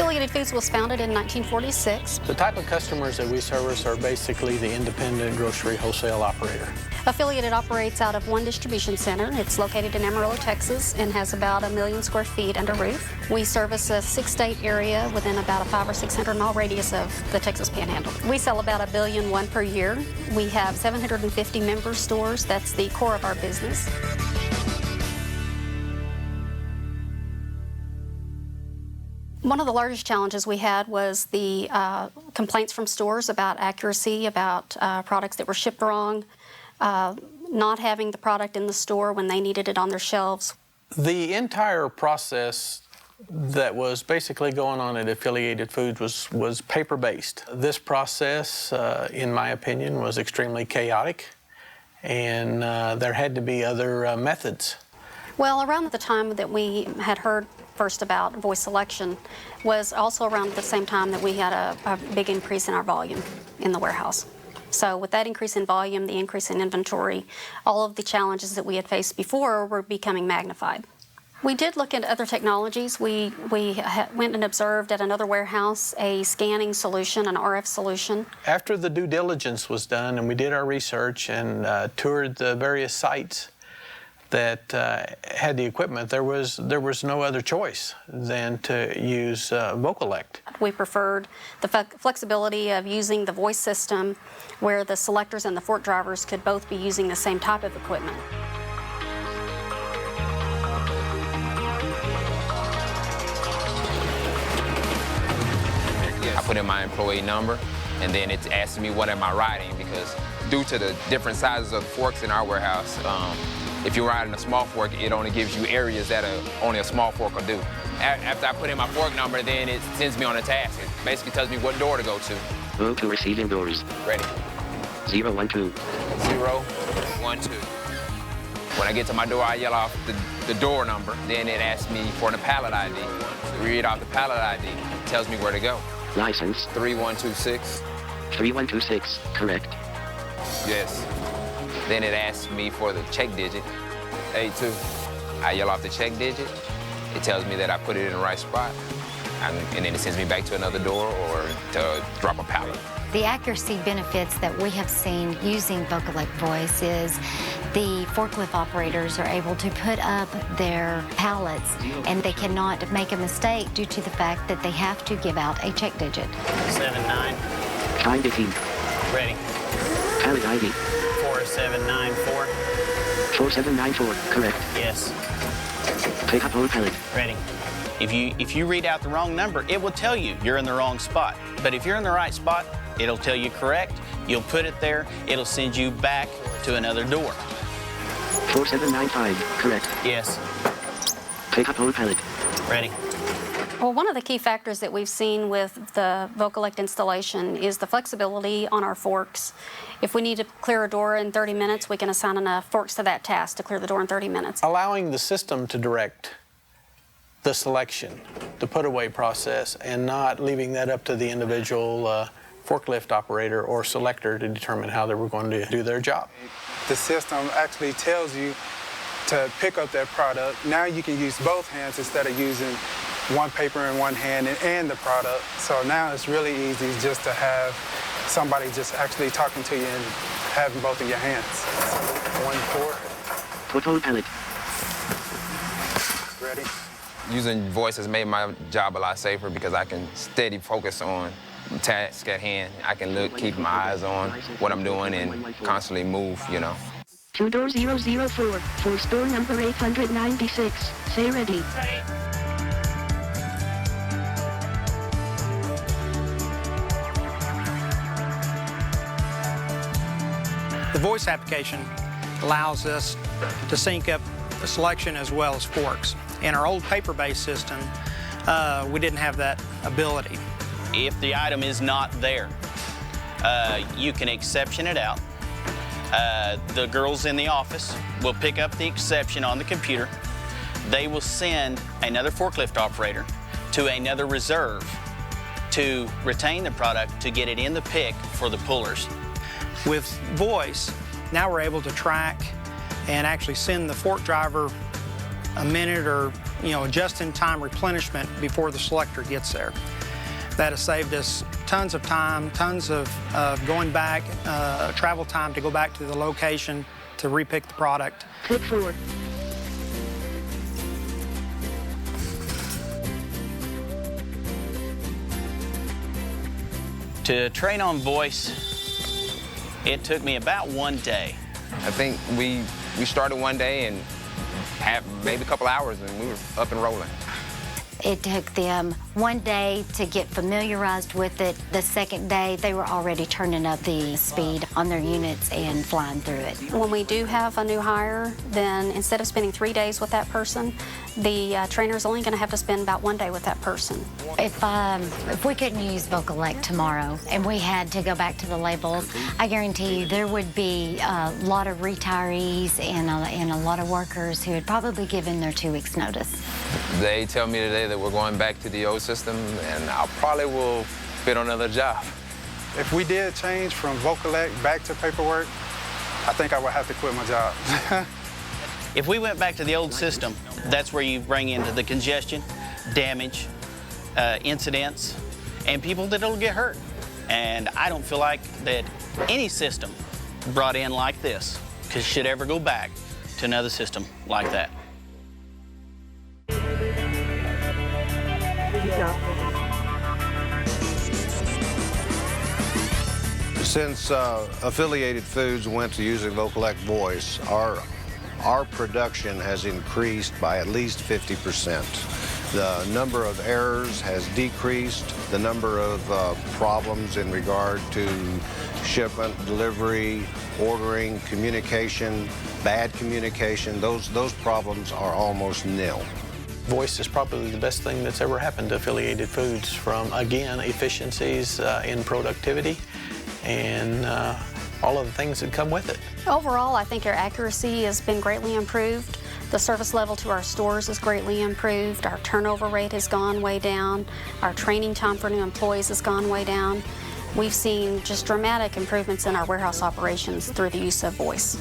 Affiliated Foods was founded in 1946. The type of customers that we service are basically the independent grocery wholesale operator. Affiliated operates out of one distribution center. It's located in Amarillo, Texas, and has about 1 million square feet under roof. We service a 6-state area within about a 500 or 600 mile radius of the Texas Panhandle. We sell about $1.1 billion per year. We have 750 member stores. That's the core of our business. One of the largest challenges we had was the complaints from stores about accuracy, about products that were shipped wrong, not having the product in the store when they needed it on their shelves. The entire process that was basically going on at Affiliated Foods was paper-based. This process, in my opinion, was extremely chaotic, and there had to be other methods. Well, around the time that we had heard first about voice selection was also around the same time that we had a big increase in our volume in the warehouse. So with that increase in volume, the increase in inventory, all of the challenges that we had faced before were becoming magnified. We did look into other technologies. We went and observed at another warehouse a scanning solution, an RF solution. After the due diligence was done and we did our research and toured the various sites that had the equipment, there was no other choice than to use Vocollect. We preferred the flexibility of using the voice system where the selectors and the fork drivers could both be using the same type of equipment. I put in my employee number, and then it's asking me what am I riding, because due to the different sizes of forks in our warehouse, if you're riding a small fork, it only gives you areas that only a small fork will do. After I put in my fork number, then it sends me on a task. It basically tells me what door to go to. Go to receiving doors. Ready. 012. 012. When I get to my door, I yell off the door number. Then it asks me for the pallet ID. Read off the pallet ID. It tells me where to go. License. 3126. 3126, correct. Yes. Then it asks me for the check digit, A2. I yell off the check digit. It tells me that I put it in the right spot. And then it sends me back to another door or to drop a pallet. The accuracy benefits that we have seen using Vocollect Voice is the forklift operators are able to put up their pallets and they cannot make a mistake due to the fact that they have to give out a check digit. 79. 518. Ready. Pallet ID. 4794. 4794, correct. Yes. Pick up whole pallet. Ready. If you read out the wrong number, it will tell you you're in the wrong spot. But if you're in the right spot, it'll tell you correct. You'll put it there. It'll send you back to another door. 4795, correct. Yes. Pick up whole pallet. Ready. Well, one of the key factors that we've seen with the Vocollect installation is the flexibility on our forks. If we need to clear a door in 30 minutes, we can assign enough forks to that task to clear the door in 30 minutes. Allowing the system to direct the selection, the put-away process, and not leaving that up to the individual forklift operator or selector to determine how they were going to do their job. The system actually tells you to pick up that product. Now you can use both hands instead of using one paper in one hand and the product. So now it's really easy just to have somebody just actually talking to you and having both of your hands. 1, 4. Put whole pallet. Ready? Using voice has made my job a lot safer because I can steady focus on the task at hand. I can keep my eyes on what I'm doing and constantly move, you know. 2-door 004 for store number 896. Say ready. The voice application allows us to sync up the selection as well as forks. In our old paper-based system, we didn't have that ability. If the item is not there, you can exception it out. The girls in the office will pick up the exception on the computer. They will send another forklift operator to another reserve to retain the product to get it in the pick for the pullers. With voice, now we're able to track and actually send the fork driver a minute or, just-in-time replenishment before the selector gets there. That has saved us tons of time, tons of going back, travel time to go back to the location to repick the product. Click forward. To train on voice, it took me about 1 day. I think we started one day and had maybe a couple hours and we were up and rolling. It took them 1 day to get familiarized with it. The second day, they were already turning up the speed on their units and flying through it. When we do have a new hire, then instead of spending 3 days with that person, the trainer's only going to have to spend about 1 day with that person. If we couldn't use Vocollect tomorrow and we had to go back to the labels, I guarantee you there would be a lot of retirees and a lot of workers who had probably given their 2 weeks' notice. They tell me today that we're going back to the old system and I probably will fit on another job. If we did change from Vocollect back to paperwork, I think I would have to quit my job. If we went back to the old system, that's where you bring into the congestion, damage, incidents, and people that'll get hurt. And I don't feel like that any system brought in like this should ever go back to another system like that. Since Affiliated Foods went to using Vocollect Voice, our production has increased by at least 50%. The number of errors has decreased. The number of problems in regard to shipment, delivery, ordering, communication, bad communication, those problems are almost nil. Voice is probably the best thing that's ever happened to Affiliated Foods, from, again, efficiencies in productivity and all of the things that come with it. Overall, I think our accuracy has been greatly improved. The service level to our stores is greatly improved. Our turnover rate has gone way down. Our training time for new employees has gone way down. We've seen just dramatic improvements in our warehouse operations through the use of voice.